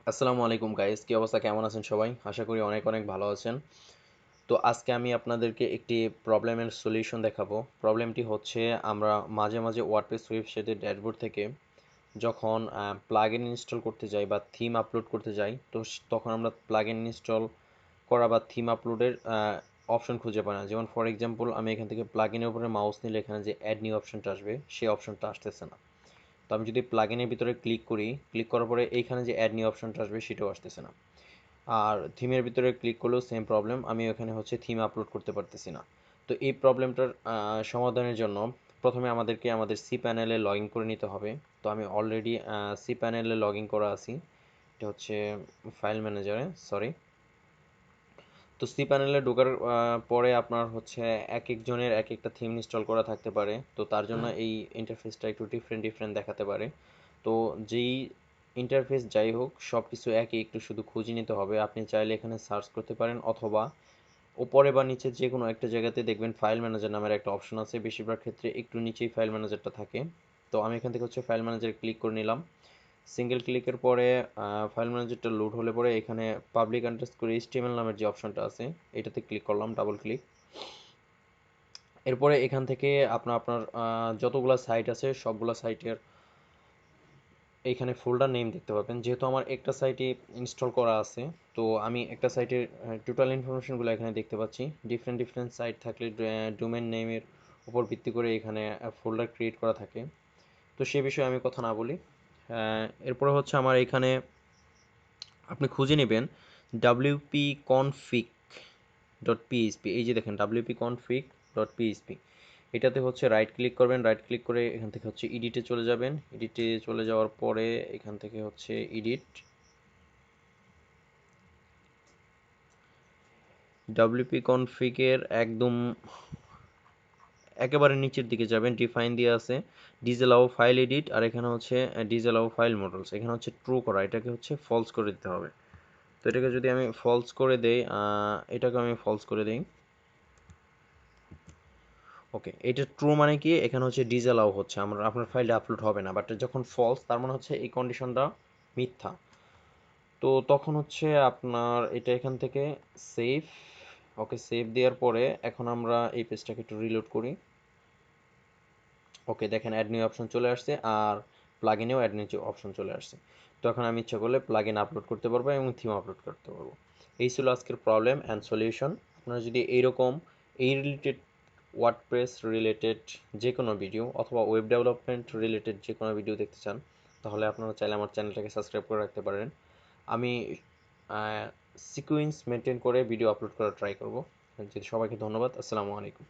আসসালামু আলাইকুম গাইস, কি অবস্থা? কেমন আছেন সবাই? আশা করি অনেক অনেক ভালো আছেন। তো আজকে আমি আপনাদেরকে একটি প্রবলেমের সলিউশন দেখাবো। প্রবলেমটি হচ্ছে আমরা মাঝে মাঝে ওয়ার্ডপ্রেস ওয়েবসাইটের ড্যাশবোর্ড থেকে যখন প্লাগইন ইনস্টল করতে যাই বা থিম আপলোড করতে যাই, তো তখন আমরা প্লাগইন ইনস্টল করা বা থিম আপলোডের অপশন খুঁজে পাই না। যেমন ফর এক্সাম্পল, আমি এখান থেকে প্লাগইনের উপরে মাউস নিলে এখানে যে অ্যাড নিউ অপশনটা আসবে, সেই অপশনটা আসতেছে না। তো আমি যদি প্লাগইনের ভিতরে ক্লিক করি, ক্লিক করার পরে এইখানে যে অ্যাড নিউ অপশনটা আসবে সেটাও আসতেছে না। আর থিমের ভিতরে ক্লিক করলেও সেম প্রবলেম, আমি এখানে হচ্ছে থিম আপলোড করতে পারতেছি না। তো এই প্রবলেমটার সমাধানের জন্য প্রথমে আমাদেরকে আমাদের সি প্যানেলে লগ ইন করে নিতে হবে। তো আমি অলরেডি সি প্যানেলে লগ ইন করা আছি। এটা হচ্ছে ফাইল ম্যানেজারে, সরি। তো সি প্যানেলে ঢোকার পরে আপনার হচ্ছে এক একজনের এক একটা থিম ইনস্টল করা থাকতে পারে, তো তার জন্য এই ইন্টারফেসটা একটু ডিফারেন্ট ডিফারেন্ট দেখাতে পারে। তো যেই ইন্টারফেস যাই হোক, সব কিছু একই, একটু শুধু খুঁজে নিতে হবে। আপনি চাইলে এখানে সার্চ করতে পারেন, অথবা উপরে বা নিচে যে কোনো একটা জায়গাতে দেখবেন ফাইল ম্যানেজার নামের একটা অপশন আছে। বেশিরভাগ ক্ষেত্রে একটু নিচেই ফাইল ম্যানেজারটা থাকে। তো আমি এখান থেকে হচ্ছে ফাইল ম্যানেজারে ক্লিক করে নিলাম। সিঙ্গেল ক্লিকের পরে ফাইল ম্যানেজারটা লোড হলে পরে এখানে পাবলিক আন্ডারস্কোর এইচটিএমএল নামের যে অপশনটা আছে, এটাতে ক্লিক করলাম, ডাবল ক্লিক। এরপরে এখান থেকে আপনার আপনার যতগুলো সাইট আছে সবগুলো সাইটের এইখানে ফোল্ডার নেম দেখতে পাবেন। যেহেতু আমার একটা সাইটে ইনস্টল করা আছে, তো আমি একটা সাইটের টোটাল ইনফরমেশনগুলো এখানে দেখতে পাচ্ছি। ডিফারেন্ট ডিফারেন্ট সাইট থাকলে ডোমেন নেমের উপর ভিত্তি করে এখানে ফোল্ডার ক্রিয়েট করা থাকে। তো সে বিষয়ে আমি কথা না বলি। এরপরে হচ্ছে আমার এখানে আপনি খুঁজে নেবেন wp config ডট পিএইচপি। এই যে দেখেন wp config ডট পিএইচপি, এটাতে হচ্ছে রাইট ক্লিক করবেন। রাইট ক্লিক করে এখান থেকে হচ্ছে এডিটে চলে যাবেন। এডিটে চলে যাওয়ার পরে এখান থেকে হচ্ছে এডিট, wp config এর একদম একেবারে নিচের দিকে যাবেন, ডিফাইন দিয়ে আছে ডিসঅ্যালাউ ফাইল এডিট, আর এখানে হচ্ছে ডিসঅ্যালাউ ফাইল মডেলস। এখানে হচ্ছে ট্রু করা, এটাকে হচ্ছে ফলস করে দিতে হবে। তো এটাকে যদি আমি ফলস করে দেই, এটাকে আমি ফলস করে দিই। ওকে, এটা ট্রু মানে কি, এখানে হচ্ছে ডিসঅ্যালাউ হচ্ছে, আপনার ফাইলটা আপলোড হবে না। বাট যখন ফলস, তার মানে হচ্ছে এই কন্ডিশনটা মিথ্যা। তো তখন হচ্ছে আপনার এটা এখান থেকে সেভ। ওকে, সেভ দেওয়ার পরে এখন আমরা এই পেজটাকে একটু রিলোড করি। ওকে, দেখেন অ্যাড নিউ অপশন চলে আসছে, আর প্লাগইনেও অ্যাড নিউ অপশন চলে আসছে। তো এখন আমি ইচ্ছা করলে প্লাগইন আপলোড করতে পারবো এবং থিম আপলোড করতে পারবো। এই ছিল আজকের প্রবলেম অ্যান্ড সলিউশন। আপনারা যদি এইরকম এই রিলেটেড ওয়ার্ডপ্রেস রিলেটেড যে কোনো ভিডিও অথবা ওয়েব ডেভেলপমেন্ট রিলেটেড যে কোনো ভিডিও দেখতে চান, তাহলে আপনারা চাইলে আমার চ্যানেলটাকে সাবস্ক্রাইব করে রাখতে পারেন। আমি সিকুয়েন্স মেনটেন করে ভিডিও আপলোড করার ট্রাই করব। সবাইকে ধন্যবাদ। আসসালামু আলাইকুম।